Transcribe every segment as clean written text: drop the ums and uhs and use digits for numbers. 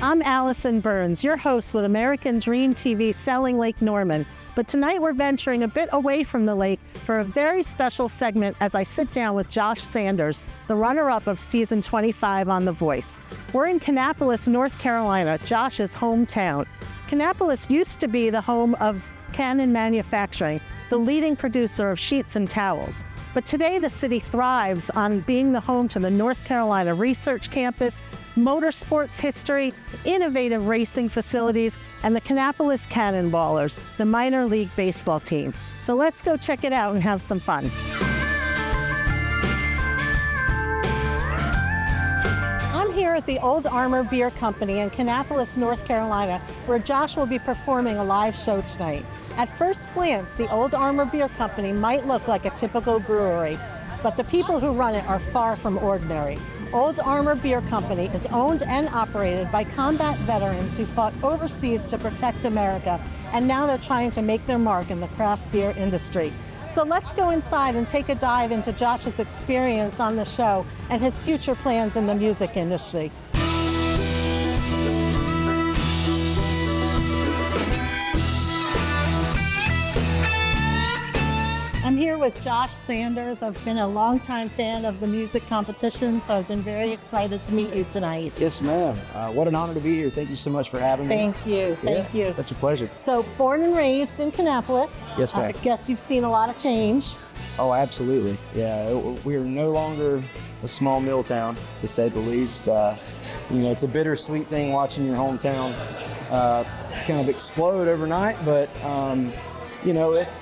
I'm Allyson Burns, your host with American Dream TV Selling Lake Norman. But tonight we're venturing a bit away from the lake for a very special segment as I sit down with Josh Sanders, the runner-up of season 25 on The Voice. We're in Kannapolis, North Carolina, Josh's hometown. Kannapolis used to be the home of Cannon Manufacturing, the leading producer of sheets and towels. But today the city thrives on being the home to the North Carolina Research Campus, motorsports history, innovative racing facilities, and the Kannapolis Cannonballers, the minor league baseball team. So let's go check it out and have some fun. I'm here at the Old Armor Beer Company in Kannapolis, North Carolina, where Josh will be performing a live show tonight. At first glance, the Old Armor Beer Company might look like a typical brewery, but the people who run it are far from ordinary. Old Armor Beer Company is owned and operated by combat veterans who fought overseas to protect America, and now they're trying to make their mark in the craft beer industry. So let's go inside and take a dive into Josh's experience on the show and his future plans in the music industry. I'm here with Josh Sanders. I've been a longtime fan of the music competition, so I've been very excited to meet you tonight. Yes, ma'am. What an honor to be here. Thank you so much for having me. Thank you. Thank you. Such a pleasure. So, born and raised in Kannapolis. Yes, ma'am. I guess you've seen a lot of change. Oh, absolutely. Yeah, we are no longer a small mill town, to say the least. It's a bittersweet thing watching your hometown kind of explode overnight, but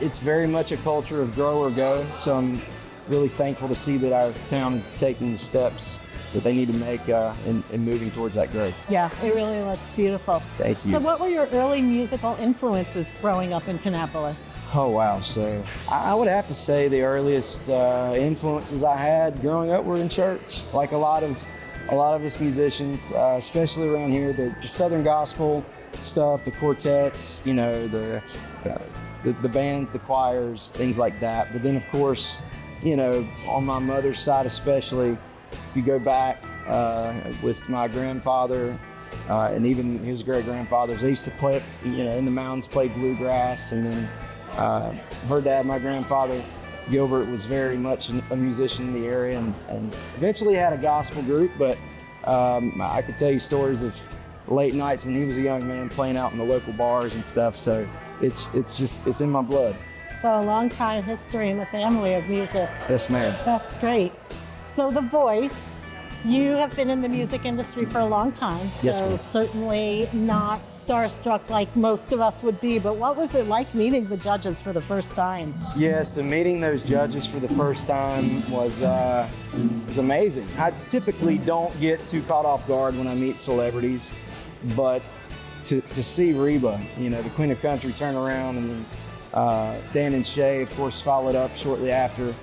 it's very much a culture of grow or go. So I'm really thankful to see that our town is taking the steps that they need to make in moving towards that growth. Yeah, it really looks beautiful. Thank you. So what were your early musical influences growing up in Kannapolis? Oh, wow. So I would have to say the earliest influences I had growing up were in church. Like a lot of us musicians, especially around here, the Southern gospel stuff, the quartets, the bands, the choirs, things like that. But then, of course, on my mother's side especially, if you go back with my grandfather and even his great-grandfathers, they used to play, in the mountains, play bluegrass. And then her dad, my grandfather, Gilbert, was very much a musician in the area and eventually had a gospel group. But I could tell you stories of late nights when he was a young man playing out in the local bars and stuff. So it's in my blood. So a long time history in the family of music. Yes, ma'am. That's great. So The Voice, you have been in the music industry for a long time, so yes, ma'am. Certainly not starstruck like most of us would be, but what was it like meeting the judges for the first time? Yeah, so meeting those judges for the first time was amazing. I typically don't get too caught off guard when I meet celebrities, but to see Reba, the Queen of Country, turn around, and then Dan and Shay, of course, followed up shortly after,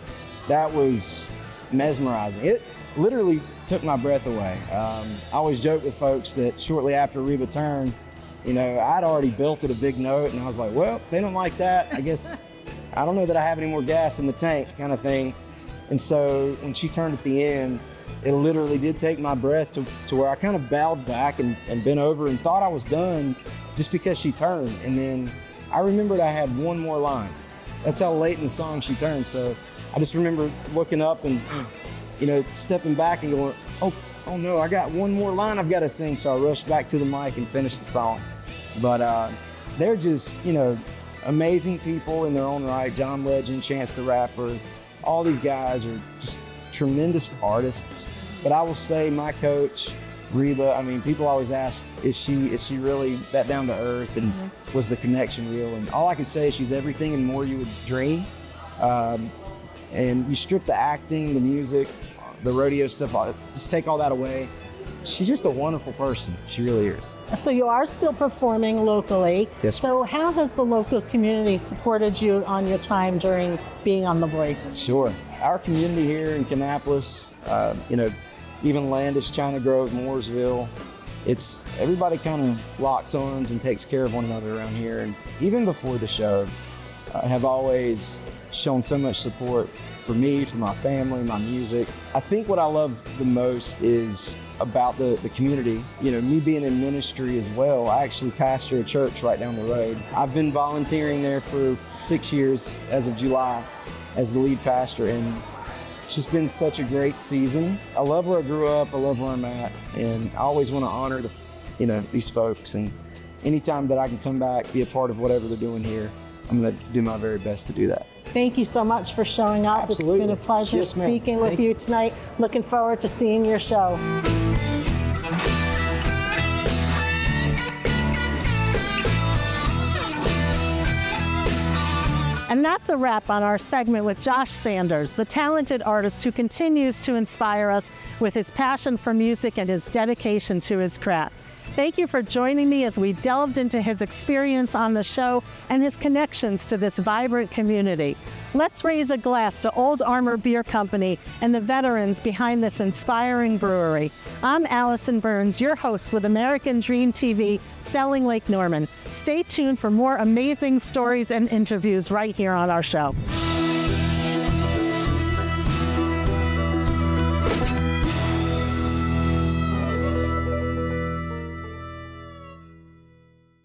that was mesmerizing. It literally took my breath away. I always joke with folks that shortly after Reba turned, I'd already belted a big note, and I was like, well, if they don't like that, I guess, I don't know that I have any more gas in the tank, kind of thing. And so when she turned at the end, it literally did take my breath to where I kind of bowed back and bent over and thought I was done just because she turned. And then I remembered I had one more line. That's how late in the song she turned. So I just remember looking up and, stepping back and going, oh no, I got one more line I've got to sing. So I rushed back to the mic and finished the song. But they're just, amazing people in their own right. John Legend, Chance the Rapper, all these guys are just tremendous artists. But I will say my coach, Reba, people always ask, is she really that down to earth, and was the connection real? And all I can say is she's everything and more you would dream. And you strip the acting, the music, the rodeo stuff, just take all that away. She's just a wonderful person. She really is. So you are still performing locally. Yes. So how has the local community supported you on your time during being on The Voice? Sure. Our community here in Kannapolis, even Landis, China Grove, Mooresville, everybody kind of locks arms and takes care of one another around here. And even before the show, have always shown so much support for me, for my family, my music. I think what I love the most is about the community. You know, me being in ministry as well, I actually pastor a church right down the road. I've been volunteering there for 6 years as of July as the lead pastor, and it's just been such a great season. I love where I grew up, I love where I'm at, and I always want to honor these folks, and anytime that I can come back, be a part of whatever they're doing here, I'm going to do my very best to do that. Thank you so much for showing up. Absolutely. It's been a pleasure Yes, ma'am. speaking with you tonight. Looking forward to seeing your show. And that's a wrap on our segment with Josh Sanders, the talented artist who continues to inspire us with his passion for music and his dedication to his craft. Thank you for joining me as we delved into his experience on the show and his connections to this vibrant community. Let's raise a glass to Old Armor Beer Company and the veterans behind this inspiring brewery. I'm Allyson Burns, your host with American Dream TV, Selling Lake Norman. Stay tuned for more amazing stories and interviews right here on our show.